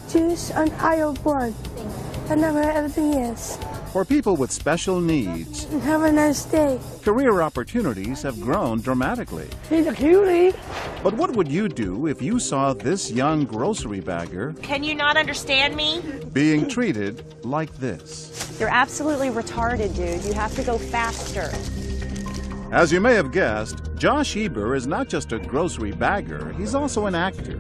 juice and aisle 1. I know where everything is. For people with special needs, And have a nice day. career opportunities have grown dramatically. He's a cutie. But what would you do if you saw this young grocery bagger Can you not understand me? being treated like this? You're absolutely retarded, dude. You have to go faster. As you may have guessed, Josh Eber is not just a grocery bagger, he's also an actor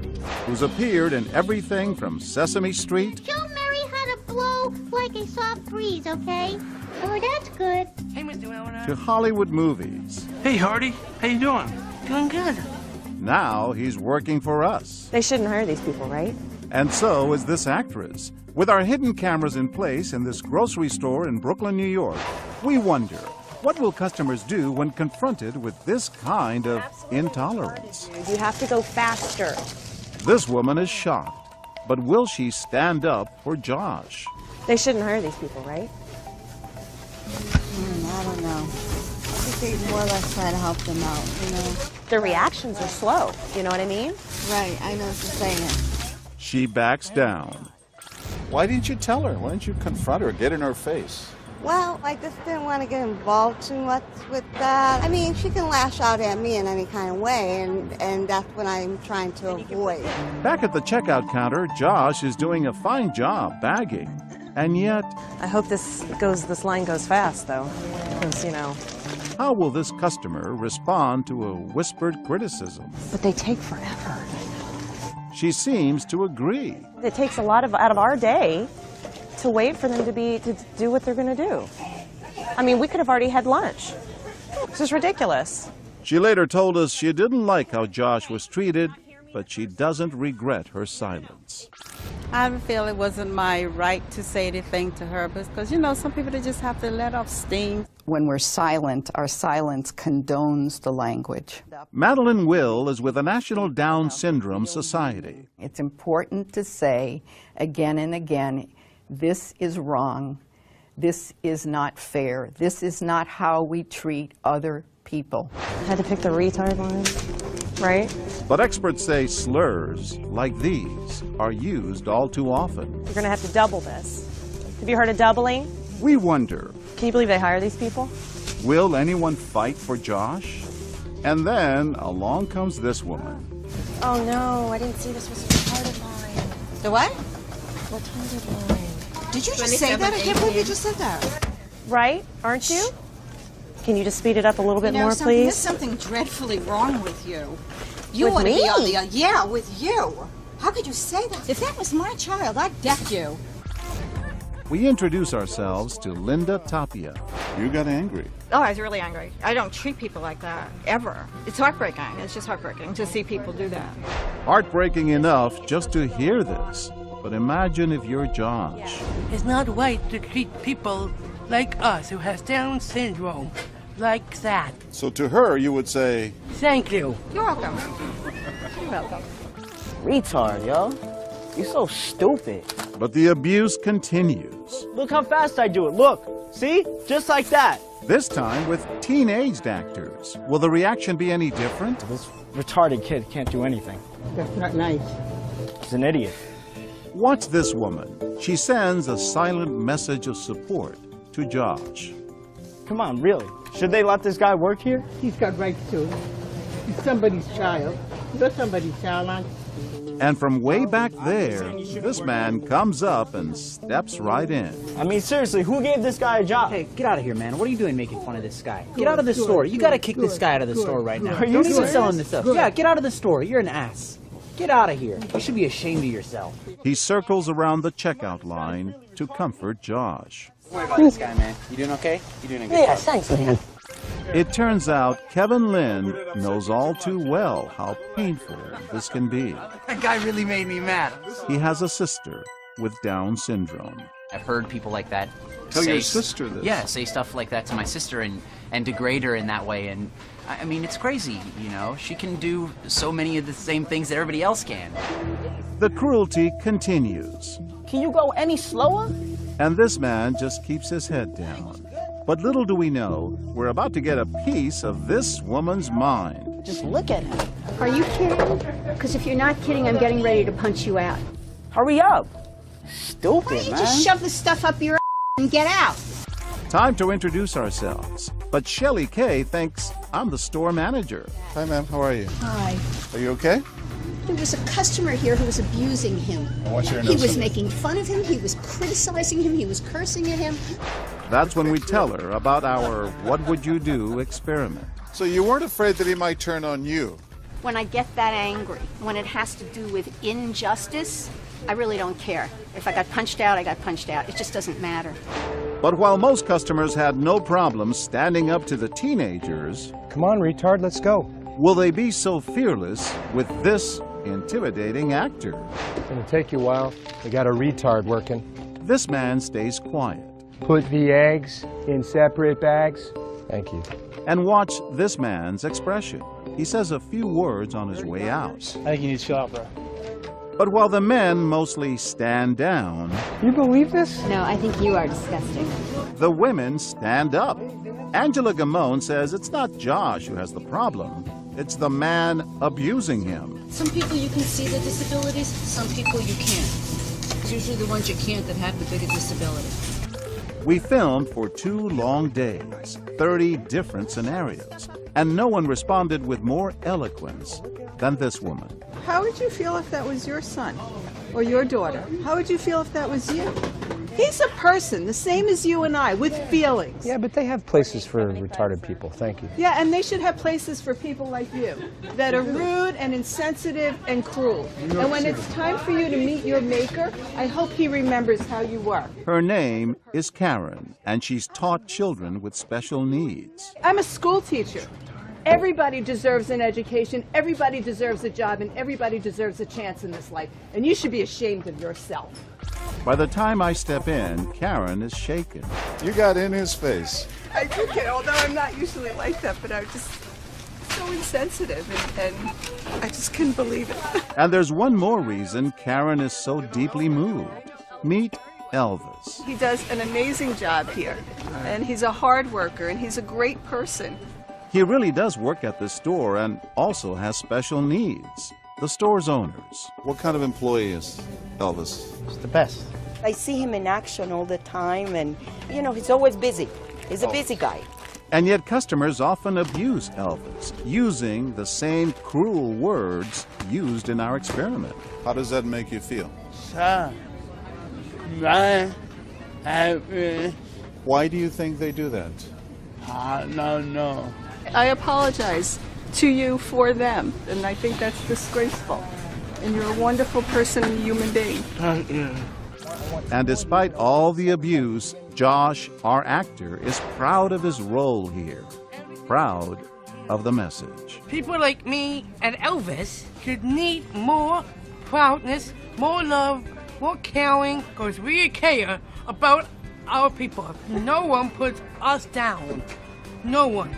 who's appeared in everything from Sesame Street Show Mary how to blow like a soft breeze, okay? Oh, that's good. Hey, Mr. Elmer. to Hollywood movies. Hey, Hardy. How you doing? Doing good. Now he's working for us. They shouldn't hire these people, right? And so is this actress. With our hidden cameras in place in this grocery store in Brooklyn, New York, we wonder, what will customers do when confronted with this kind of intolerance? Dude, you have to go faster. This woman is shocked, but will she stand up for Josh? They shouldn't hire these people, right? I don't know. I think they more or less try to help them out, you know? Their reactions are slow, you know what I mean? Right, I know what you're saying. She backs down. Why didn't you tell her? Why didn't you confront her, get in her face? Well, I just didn't want to get involved too much with that. I mean, she can lash out at me in any kind of way, and that's what I'm trying to avoid. Back at the checkout counter, Josh is doing a fine job bagging. And yet, I hope this line goes fast, though, because, you know. how will this customer respond to a whispered criticism? But they take forever. She seems to agree. It takes a lot out of our day to wait for them to do what they're going to do. I mean, we could have already had lunch. This is ridiculous. She later told us she didn't like how Josh was treated, but she doesn't regret her silence. I feel it wasn't my right to say anything to her because, you know, some people they just have to let off steam. When we're silent, our silence condones the language. Madeline Will is with the National Down Syndrome Society. It's important to say again and again, this is wrong, this is not fair, this is not how we treat other people. I had to pick the retard line, right? But experts say slurs like these are used all too often. You're going to have to double this. Have you heard of doubling? We wonder, Can you believe they hire these people? will anyone fight for Josh? And then along comes this woman. Oh no, I didn't see this was a retarded line. The what? Retarded line. Did you just say that? I can't believe you just said that. Right? Aren't you? Can you just speed it up a little bit more, There's please? something dreadfully wrong with you. You With ought to me? be on the yeah, with you. How could you say that? If that was my child, I'd deck you. We introduce ourselves to Linda Tapia. You got angry. Oh, I was really angry. I don't treat people like that, ever. It's heartbreaking. It's just heartbreaking to see people do that. Heartbreaking enough just to hear this. But imagine if you're Josh. It's not right to treat people like us who has Down syndrome like that. So to her, you would say, Thank you. You're welcome. You're welcome. Retard, yo. You're so stupid. but the abuse continues. Look how fast I do it. Look. See? Just like that. This time with teenaged actors. Will the reaction be any different? This retarded kid can't do anything. That's not nice. He's an idiot. Watch this woman. She sends a silent message of support to Josh. Come on, really? Should they let this guy work here? He's got rights to. He's somebody's child. You're somebody's child, aren't you? And from way back there, this man comes up and steps right in. I mean, seriously, who gave this guy a job? Hey, get out of here, man. What are you doing making fun of this guy? Get out of the store. You gotta kick this guy out of the store right now. Are you Don't even serious? selling this stuff. Yeah, get out of the store. You're an ass. Get out of here. You should be ashamed of yourself. He circles around the checkout line to comfort Josh. Don't worry about this guy, man. You doing okay? You doing a good job? Thanks, man. It turns out Kevin Lynn knows all too well how painful this can be. That guy really made me mad. He has a sister with Down syndrome. I've heard people like that Tell say, your sister this. Yeah, say stuff like that to my sister and degrade her in that way. And I mean, it's crazy, you know. She can do so many of the same things that everybody else can. The cruelty continues. Can you go any slower? And this man just keeps his head down. But little do we know, we're about to get a piece of this woman's mind. Just look at him. Are you kidding? Because if you're not kidding, I'm getting ready to punch you out. Hurry up. Stupid, Why don't you man. just shove the stuff up your ass and get out? Time to introduce ourselves. But Shelley Kay thinks I'm the store manager. Hi, ma'am. How are you? Hi. Are you okay? There was a customer here who was abusing him. What's your He was notion? making fun of him, he was criticizing him, he was cursing at him. That's when we tell her about our What Would You Do experiment. So you weren't afraid that he might turn on you? When I get that angry, when it has to do with injustice, I really don't care. If I got punched out, I got punched out. It just doesn't matter. But while most customers had no problem standing up to the teenagers, come on, retard, let's go. Will they be so fearless with this intimidating actor? It's gonna take you a while. We got a retard working. This man stays quiet. Put the eggs in separate bags. Thank you. And watch this man's expression. He says a few words on his way out. I think you need to chill out, bro. But while the men mostly stand down, You believe this? No, I think you are disgusting. the women stand up. Angela Gamone says it's not Josh who has the problem. It's the man abusing him. Some people you can see the disabilities, some people you can't. It's usually the ones you can't that have the bigger disability. We filmed for 2 long days, 30 different scenarios, and no one responded with more eloquence than this woman. How would you feel if that was your son or your daughter? How would you feel if that was you? He's a person, the same as you and I, with feelings. Yeah, but they have places for retarded people. Thank you. Yeah, and they should have places for people like you that are rude and insensitive and cruel. And when it's time for you to meet your maker, I hope he remembers how you were. Her name is Karen, and she's taught children with special needs. I'm a school teacher. Everybody deserves an education, everybody deserves a job, and everybody deserves a chance in this life. And you should be ashamed of yourself. By the time I step in, Karen is shaken. You got in his face. I do get, although I'm not usually like that, but I'm just so insensitive, and I just couldn't believe it. And there's one more reason Karen is so deeply moved. Meet Elvis. He does an amazing job here, and he's a hard worker, and he's a great person. He really does work at the store and also has special needs. The store's owners. What kind of employee is Elvis? He's the best. I see him in action all the time, and, you know, he's always busy. He's a busy guy. And yet customers often abuse Elvis, using the same cruel words used in our experiment. How does that make you feel? Why do you think they do that? No. I apologize to you for them, and I think that's disgraceful. And you're a wonderful person and human being. Thank you. And despite all the abuse, Josh, our actor, is proud of his role here. Proud of the message. People like me and Elvis should need more proudness, more love, more caring, because we care about our people. No one puts us down. No one.